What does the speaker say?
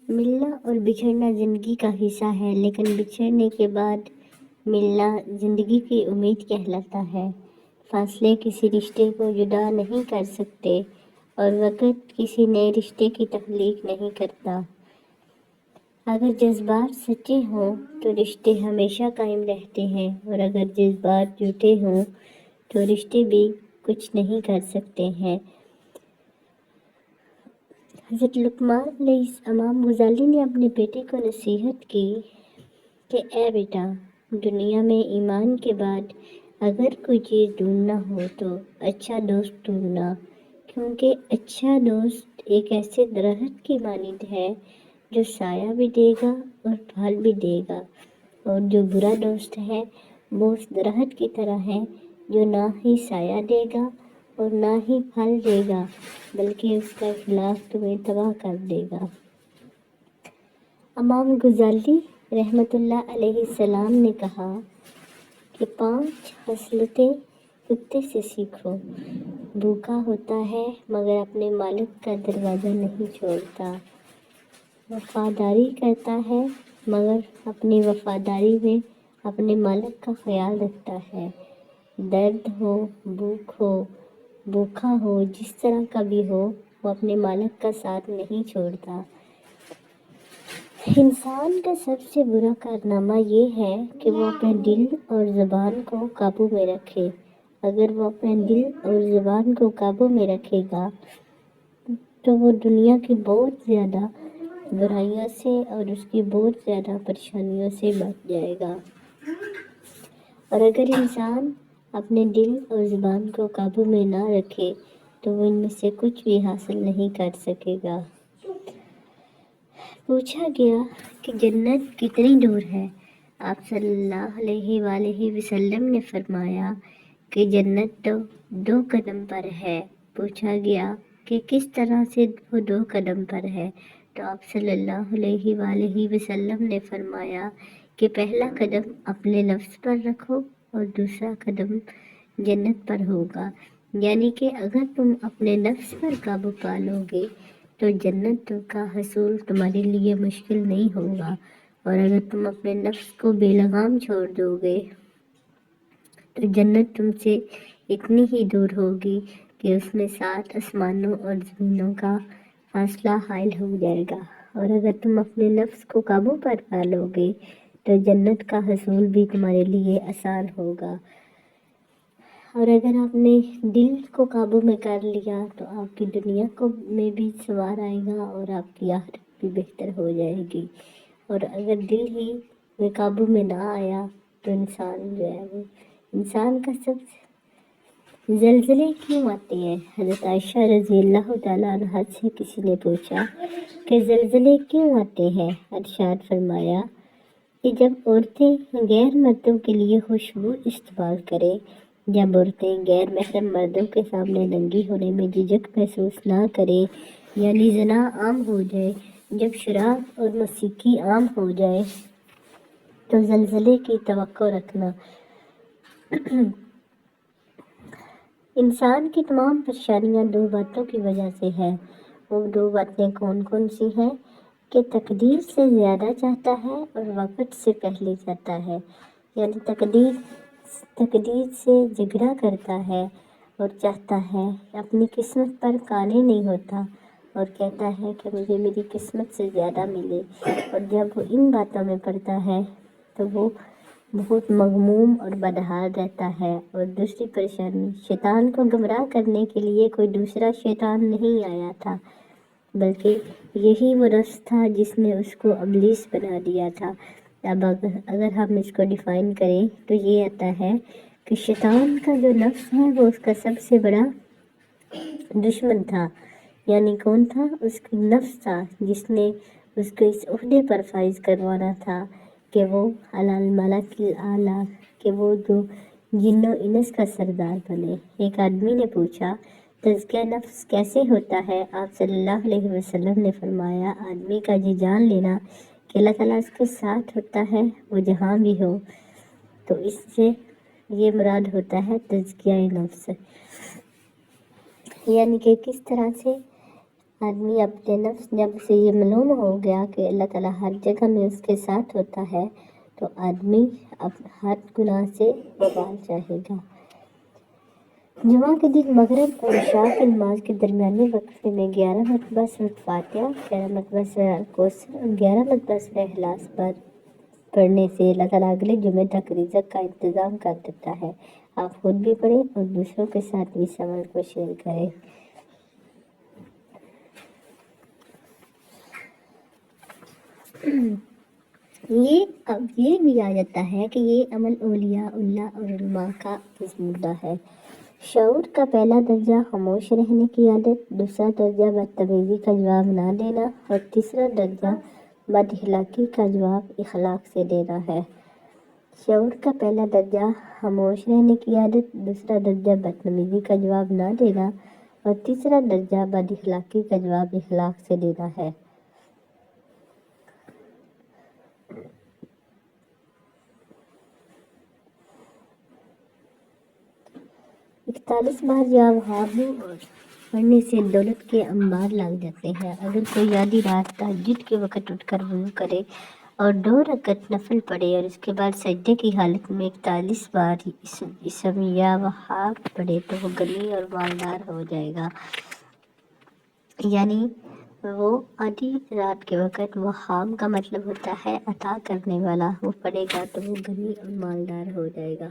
ملنا اور بچھڑنا زندگی کا حصہ ہے، لیکن بچھڑنے کے بعد ملنا زندگی کی امید کہلاتا ہے۔ فاصلے کسی رشتے کو جدا نہیں کر سکتے اور وقت کسی نئے رشتے کی تخلیق نہیں کرتا۔ اگر جذبات سچے ہوں تو رشتے ہمیشہ قائم رہتے ہیں، اور اگر جذبات جھوٹے ہوں تو رشتے بھی کچھ نہیں کر سکتے ہیں۔ حضرت لقمان علیہ السلام غزالی نے اپنے بیٹے کو نصیحت کی کہ اے بیٹا، دنیا میں ایمان کے بعد اگر کوئی چیز ڈھونڈنا ہو تو اچھا دوست ڈھونڈنا، کیونکہ اچھا دوست ایک ایسے درخت کی مانند ہے جو سایہ بھی دے گا اور پھل بھی دے گا، اور جو برا دوست ہے وہ اس درخت کی طرح ہے جو نہ ہی سایہ دے گا اور نہ ہی پھل دے گا، بلکہ اس کا اخلاق تمہیں تباہ کر دے گا۔ امام غزالی رحمۃ اللہ علیہ السلام نے کہا کہ 5 خصلتیں کتے سے سیکھو۔ بھوکا ہوتا ہے مگر اپنے مالک کا دروازہ نہیں چھوڑتا، وفاداری کرتا ہے مگر اپنی وفاداری میں اپنے مالک کا خیال رکھتا ہے، درد ہو، بھوک ہو، بھوکا ہو، جس طرح کا بھی ہو، وہ اپنے مالک کا ساتھ نہیں چھوڑتا۔ انسان کا سب سے برا کارنامہ یہ ہے کہ وہ اپنے دل اور زبان کو قابو میں رکھے۔ اگر وہ اپنے دل اور زبان کو قابو میں رکھے گا تو وہ دنیا کی بہت زیادہ برائیوں سے اور اس کی بہت زیادہ پریشانیوں سے بچ جائے گا، اور اگر انسان اپنے دل اور زبان کو قابو میں نہ رکھے تو وہ ان میں سے کچھ بھی حاصل نہیں کر سکے گا۔ پوچھا گیا کہ جنت کتنی دور ہے؟ آپ صلی اللہ علیہ وآلہ وسلم نے فرمایا کہ جنت تو 2 قدم پر ہے۔ پوچھا گیا کہ کس طرح سے وہ 2 قدم پر ہے؟ تو آپ صلی اللہ علیہ وآلہ وسلم نے فرمایا کہ پہلا قدم اپنے نفس پر رکھو اور دوسرا قدم جنت پر ہوگا، یعنی کہ اگر تم اپنے نفس پر قابو پا لو گے تو جنت کا حصول تمہارے لیے مشکل نہیں ہوگا، اور اگر تم اپنے نفس کو بے لگام چھوڑ دو گے تو جنت تم سے اتنی ہی دور ہوگی کہ اس میں 7 آسمانوں اور زمینوں کا فاصلہ حائل ہو جائے گا، اور اگر تم اپنے نفس کو قابو پر پا لو گے تو جنت کا حصول بھی تمہارے لیے آسان ہوگا، اور اگر آپ نے دل کو قابو میں کر لیا تو آپ کی دنیا میں بھی سوار آئے گا اور آپ کی آخرت بھی بہتر ہو جائے گی، اور اگر دل ہی میں قابو میں نہ آیا تو انسان جو ہے وہ انسان کا زلزلے کیوں آتے ہیں؟ حضرت عائشہ رضی اللہ تعالیٰ عنہا سے کسی نے پوچھا کہ زلزلے کیوں آتے ہیں؟ ارشاد فرمایا کہ جب عورتیں غیر مردوں کے لیے خوشبو استعمال کریں، جب عورتیں غیر محرم مردوں کے سامنے ننگی ہونے میں جھجک محسوس نہ کریں، یعنی زنا عام ہو جائے، جب شراب اور موسیقی عام ہو جائے تو زلزلے کی توقع رکھنا۔ انسان کی تمام پریشانیاں 2 باتوں کی وجہ سے ہیں۔ وہ 2 باتیں کون کون سی ہیں؟ کہ تقدیر سے زیادہ چاہتا ہے اور وقت سے پہلے جاتا ہے، یعنی تقدیر سے جھگڑا کرتا ہے اور چاہتا ہے، اپنی قسمت پر قانع نہیں ہوتا اور کہتا ہے کہ مجھے میری قسمت سے زیادہ ملے، اور جب وہ ان باتوں میں پڑتا ہے تو وہ بہت مغموم اور بدحال رہتا ہے۔ اور دوسری پریشانی، شیطان کو گمراہ کرنے کے لیے کوئی دوسرا شیطان نہیں آیا تھا، بلکہ یہی وہ نفس تھا جس نے اس کو ابلیس بنا دیا تھا۔ اب اگر ہم اس کو ڈیفائن کریں تو یہ آتا ہے کہ شیطان کا جو نفس ہے وہ اس کا سب سے بڑا دشمن تھا، یعنی کون تھا؟ اس کا نفس تھا جس نے اس کو اس عہدے پر فائز کروانا تھا کہ وہ اعلی الملک الاعلیٰ، کہ وہ جو جن و انس کا سردار بنے۔ ایک آدمی نے پوچھا تزکیہ نفس کیسے ہوتا ہے؟ آپ صلی اللہ علیہ وسلم نے فرمایا آدمی کا یہ جان لینا کہ اللہ تعالیٰ اس کے ساتھ ہوتا ہے، وہ جہاں بھی ہو، تو اس سے یہ مراد ہوتا ہے تزکیہ نفس، یعنی کہ کس طرح سے آدمی اپنے نفس جب سے یہ معلوم ہو گیا کہ اللہ تعالیٰ ہر جگہ میں اس کے ساتھ ہوتا ہے تو آدمی اب ہر گناہ سے وبال چاہے گا۔ جمعہ کے دن مغرب اور عشاء کی نماز کے درمیانی وقفے میں 11 مرتبہ سورۃ فاتحہ، 11 مرتبہ سورۃ الکوثر اور 11 مرتبہ سورۃ اخلاص پڑھنے سے اللہ تعالیٰ اگلے جمعے تک رزق کا انتظام کر دیتا ہے۔ آپ خود بھی پڑھیں اور دوسروں کے ساتھ بھی اس عمل کو شیئر کریں۔ اب یہ بھی آ جاتا ہے کہ یہ عمل اولیاء اللہ اور علماء کا مدعا ہے۔ شعور کا پہلا درجہ خاموش رہنے کی عادت، دوسرا درجہ بدتمیزی کا جواب نہ دینا اور تیسرا درجہ بد اخلاقی کا جواب اخلاق سے دینا ہے۔ شعور کا پہلا درجہ خاموش رہنے کی عادت، دوسرا درجہ بدتمیزی کا جواب نہ دینا اور تیسرا درجہ بد اخلاقی کا جواب اخلاق سے دینا ہے۔ اکتالیس بار یا وہابی پڑھنے سے دولت کے انبار لگ جاتے ہیں۔ اگر کوئی آدھی رات تہجد کے وقت اٹھ کر وضو کرے اور 2 رکعت نفل پڑھے اور اس کے بعد سجدے کی حالت میں 41 بار اسم یا وہاب پڑھے تو وہ غنی اور مالدار ہو جائے گا۔ یعنی وہ آدھی رات کے وقت وہاب کا مطلب ہوتا ہے عطا کرنے والا، وہ پڑھے گا تو وہ غنی اور مالدار ہو جائے گا۔